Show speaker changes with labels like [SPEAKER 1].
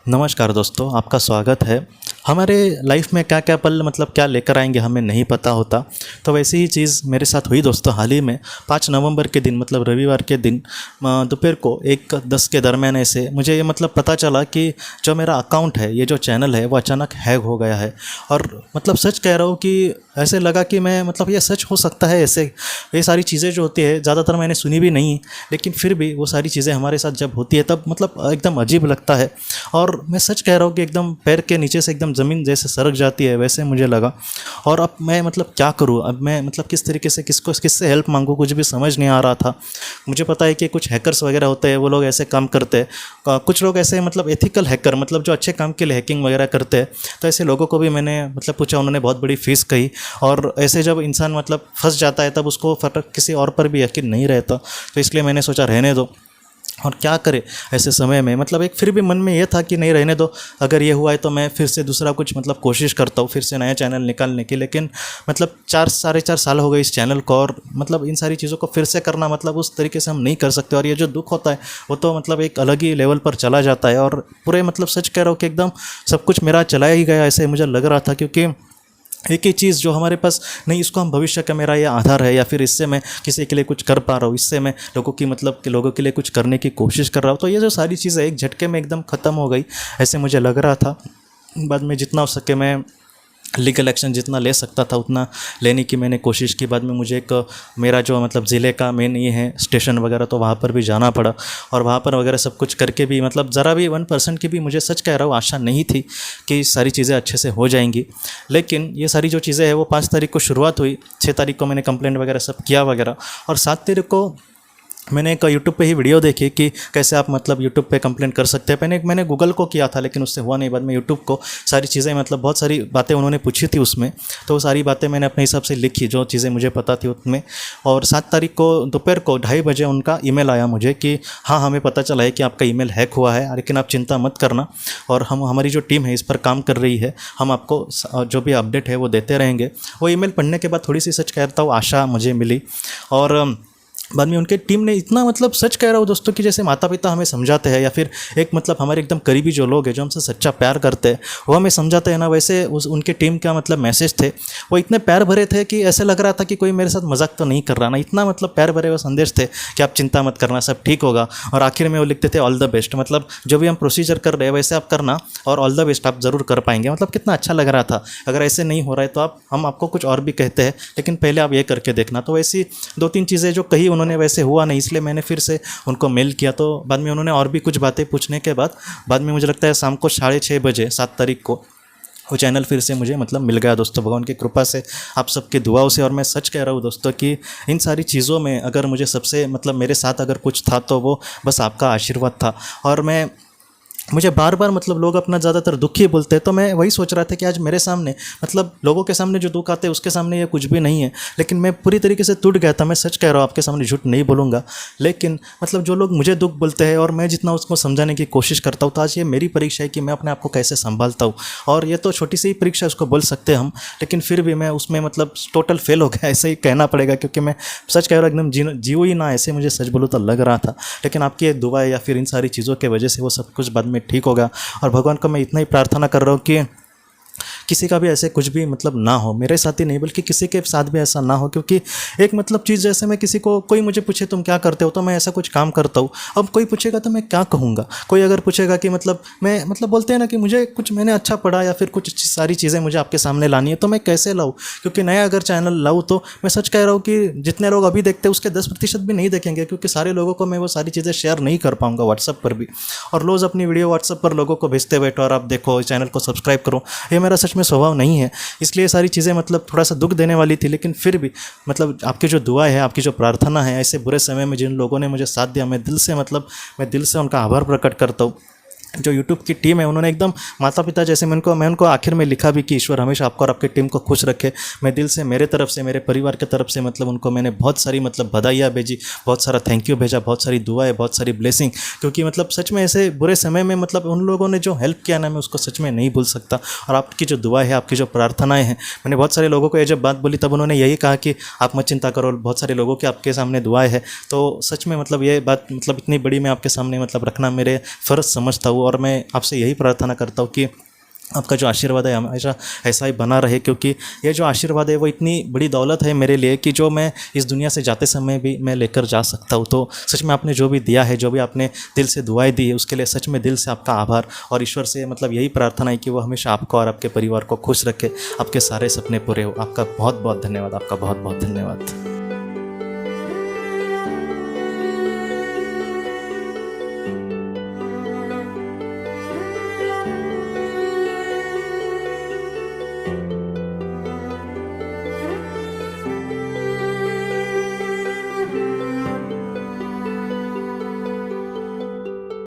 [SPEAKER 1] नमस्कार दोस्तों, आपका स्वागत है। हमारे लाइफ में क्या क्या पल मतलब क्या लेकर आएंगे हमें नहीं पता होता। तो वैसी ही चीज़ मेरे साथ हुई दोस्तों हाल ही में 5 नवंबर के दिन मतलब रविवार के दिन दोपहर को 1:10 के दरम्यान ऐसे मुझे ये मतलब पता चला कि जो मेरा अकाउंट है, ये जो चैनल है वो अचानक हैक हो गया है। और मतलब सच कह रहा हूँ कि ऐसे लगा कि मैं मतलब ये सच हो सकता है। ऐसे ये सारी चीज़ें जो होती है ज़्यादातर मैंने सुनी भी नहीं, लेकिन फिर भी वो सारी चीज़ें हमारे साथ जब होती है तब मतलब एकदम अजीब लगता है। और मैं सच कह रहा हूँ कि एकदम पैर के नीचे से एकदम ज़मीन जैसे सरक जाती है, वैसे मुझे लगा। और अब मैं मतलब क्या करूँ, अब मैं मतलब किस तरीके से किससे हेल्प मांगूँ, कुछ भी समझ नहीं आ रहा था। मुझे पता है कि कुछ हैकर्स वगैरह होते हैं, वो लोग ऐसे काम करते हैं। कुछ लोग ऐसे मतलब एथिकल हैकर मतलब जो अच्छे काम के लिए हैकिंग वगैरह करते हैं, तो ऐसे लोगों को भी मैंने मतलब पूछा, उन्होंने बहुत बड़ी फ़ीस कही। और ऐसे जब इंसान मतलब फंस जाता है तब उसको फर्क किसी और पर भी यकीन नहीं रहता। तो इसलिए मैंने सोचा रहने दो, और क्या करे ऐसे समय में। मतलब एक फिर भी मन में ये था कि नहीं रहने दो, अगर ये हुआ है तो मैं फिर से दूसरा कुछ मतलब कोशिश करता हूँ फिर से नया चैनल निकालने की। लेकिन मतलब 4 साढ़े 4 साल हो गए इस चैनल को, और मतलब इन सारी चीज़ों को फिर से करना मतलब उस तरीके से हम नहीं कर सकते। और ये जो दुख होता है वो तो मतलब एक अलग ही लेवल पर चला जाता है। और पूरे मतलब सच कह रहा हूँ कि एकदम सब कुछ मेरा चलाया ही गया ऐसे मुझे लग रहा था। क्योंकि एक ही चीज़ जो हमारे पास नहीं, इसको हम भविष्य का मेरा ये आधार है, या फिर इससे मैं किसी के लिए कुछ कर पा रहा हूँ, इससे मैं लोगों की मतलब कि लोगों के लिए कुछ करने की कोशिश कर रहा हूँ। तो ये जो सारी चीज़ें एक झटके में एकदम ख़त्म हो गई ऐसे मुझे लग रहा था। बाद में जितना हो सके मैं लीगल एक्शन जितना ले सकता था उतना लेने की मैंने कोशिश की। बाद में मुझे एक मेरा जो मतलब ज़िले का मेन ये है स्टेशन वगैरह, तो वहाँ पर भी जाना पड़ा। और वहाँ पर वगैरह सब कुछ करके भी मतलब ज़रा भी 1% की भी मुझे सच कह रहा हूँ आशा नहीं थी कि सारी चीज़ें अच्छे से हो जाएंगी। लेकिन ये सारी जो चीज़ें हैं वो 5 तारीख को शुरुआत हुई, 6 तारीख को मैंने कंप्लेंट वगैरह सब किया वगैरह, और 7 तारीख को मैंने एक यूट्यूब पे ही वीडियो देखी कि कैसे आप मतलब यूट्यूब पे कंप्लेंट कर सकते हैं। मैंने गूगल को किया था लेकिन उससे हुआ नहीं। बाद में यूट्यूब को सारी चीज़ें मतलब बहुत सारी बातें उन्होंने पूछी थी उसमें, तो वो सारी बातें मैंने अपने हिसाब से लिखी जो चीज़ें मुझे पता थी उसमें। और 7 तारीख को दोपहर को 2:30 बजे उनका ईमेल आया मुझे कि हाँ, हमें पता चला है कि आपका ईमेल हैक हुआ है, लेकिन आप चिंता मत करना, और हमारी जो टीम है इस पर काम कर रही है, हम आपको जो भी अपडेट है वो देते रहेंगे। वो ईमेल पढ़ने के बाद थोड़ी सी सच कहता हूँ आशा मुझे मिली। और बाद में उनके टीम ने इतना मतलब सच कह रहा हूँ दोस्तों कि जैसे माता पिता हमें समझाते हैं, या फिर एक मतलब हमारे एकदम करीबी जो लोग हैं जो हमसे सच्चा प्यार करते हैं वो हमें समझाते हैं ना, वैसे उनके टीम का मतलब मैसेज थे वो इतने प्यार भरे थे कि ऐसे लग रहा था कि कोई मेरे साथ मजाक तो नहीं कर रहा ना। इतना मतलब प्यार भरे हुए संदेश थे कि आप चिंता मत करना, सब ठीक होगा। और आखिर में वो लिखते थे ऑल द बेस्ट, मतलब जो भी हम प्रोसीजर कर रहे हैं वैसे आप करना, और ऑल द बेस्ट, आप ज़रूर कर पाएंगे। मतलब कितना अच्छा लग रहा था। अगर ऐसे नहीं हो रहा है तो हम आपको कुछ और भी कहते हैं, लेकिन पहले आप ये करके देखना। तो वैसी 2-3 चीज़ें जो कही उन्होंने वैसे हुआ नहीं, इसलिए मैंने फिर से उनको मेल किया। तो बाद में उन्होंने और भी कुछ बातें पूछने के बाद में मुझे लगता है शाम को 6:30 बजे 7 तारीख को वो चैनल फिर से मुझे मतलब मिल गया दोस्तों, भगवान की कृपा से, आप सबकी दुआओं से। और मैं सच कह रहा हूँ दोस्तों कि इन सारी चीज़ों में अगर मुझे सबसे मतलब मेरे साथ अगर कुछ था तो वो बस आपका आशीर्वाद था। और मुझे बार बार मतलब लोग अपना ज़्यादातर दुख ही बोलते हैं, तो मैं वही सोच रहा था कि आज मेरे सामने मतलब लोगों के सामने जो दुख आते हैं उसके सामने ये कुछ भी नहीं है। लेकिन मैं पूरी तरीके से टूट गया था। मैं सच कह रहा हूँ, आपके सामने झूठ नहीं बोलूँगा। लेकिन मतलब जो लोग मुझे दुख बोलते हैं और मैं जितना उसको समझाने की कोशिश करता हूँ, तो आज ये मेरी परीक्षा है कि मैं अपने आप को कैसे संभालता हूँ। और ये तो छोटी सी ही परीक्षा उसको बोल सकते हैं हम, लेकिन फिर भी मैं उसमें मतलब टोटल फेल हो गया ऐसे ही कहना पड़ेगा। क्योंकि मैं सच कह रहा हूँ एकदम जीव ही ना ऐसे मुझे सच बोलूँ तो लग रहा था। लेकिन आपकी एक दुआ या फिर इन सारी चीज़ों की वजह से वो सब कुछ बाद में ठीक होगा। और भगवान को मैं इतना ही प्रार्थना कर रहा हूँ कि किसी का भी ऐसे कुछ भी मतलब ना हो, मेरे साथ ही नहीं बल्कि किसी के साथ भी ऐसा ना हो। क्योंकि एक मतलब चीज़ जैसे मैं किसी को, कोई मुझे पूछे तुम क्या करते हो, तो मैं ऐसा कुछ काम करता हूँ। अब कोई पूछेगा तो मैं क्या कहूँगा। कोई अगर पूछेगा कि मतलब मैं मतलब बोलते हैं ना कि मुझे कुछ मैंने अच्छा पढ़ा या फिर कुछ सारी चीज़ें मुझे आपके सामने लानी है, तो मैं कैसे लाऊँ। क्योंकि नया अगर चैनल लाऊँ तो मैं सच कह रहा हूँ कि जितने लोग अभी देखते हैं उसके 10% भी नहीं देखेंगे, क्योंकि सारे लोगों को मैं वो सारी चीज़ें शेयर नहीं कर पाऊँगा व्हाट्सअप पर भी। और रोज़ अपनी वीडियो व्हाट्सअप पर लोगों को भेजते बैठो और आप देखो चैनल को सब्सक्राइब करो, ये मेरा सच में स्वभाव नहीं है। इसलिए सारी चीज़ें मतलब थोड़ा सा दुख देने वाली थी। लेकिन फिर भी मतलब आपकी जो दुआ है, आपकी जो प्रार्थना है, ऐसे बुरे समय में जिन लोगों ने मुझे साथ दिया, मैं दिल से उनका आभार प्रकट करता हूँ। जो यूट्यूब की टीम है उन्होंने एकदम माता पिता जैसे मैं उनको आखिर में लिखा भी कि ईश्वर हमेशा आपको और आपकी टीम को खुश रखे। मैं दिल से, मेरे तरफ से, मेरे परिवार की तरफ से मतलब उनको मैंने बहुत सारी मतलब बधाइयाँ भेजी, बहुत सारा थैंक यू भेजा, बहुत सारी दुआएं, बहुत सारी ब्लेसिंग। क्योंकि मतलब सच में ऐसे बुरे समय में मतलब उन लोगों ने जो हेल्प किया ना, मैं उसको सच में नहीं भूल सकता। और आपकी जो दुआ है, आपकी जो प्रार्थनाएं हैं, मैंने बहुत सारे लोगों को ये जब बात बोली तब उन्होंने यही कहा कि आप मत चिंता करो, बहुत सारे लोगों की आपके सामने दुआएं हैं। तो सच में मतलब ये बात मतलब इतनी बड़ी मैं आपके सामने मतलब रखना मेरे फ़र्ज़ समझता हूँ। हूँ और मैं आपसे यही प्रार्थना करता हूँ कि आपका जो आशीर्वाद है हमेशा ऐसा ही बना रहे, क्योंकि ये जो आशीर्वाद है वो इतनी बड़ी दौलत है मेरे लिए कि जो मैं इस दुनिया से जाते समय भी मैं लेकर जा सकता हूँ। तो सच में आपने जो भी दिया है, जो भी आपने दिल से दुआएं दी है, उसके लिए सच में दिल से आपका आभार। और ईश्वर से मतलब यही प्रार्थना है कि वो हमेशा आपको और आपके परिवार को खुश रखे, आपके सारे सपने पूरे हो। आपका बहुत बहुत धन्यवाद, आपका बहुत बहुत धन्यवाद।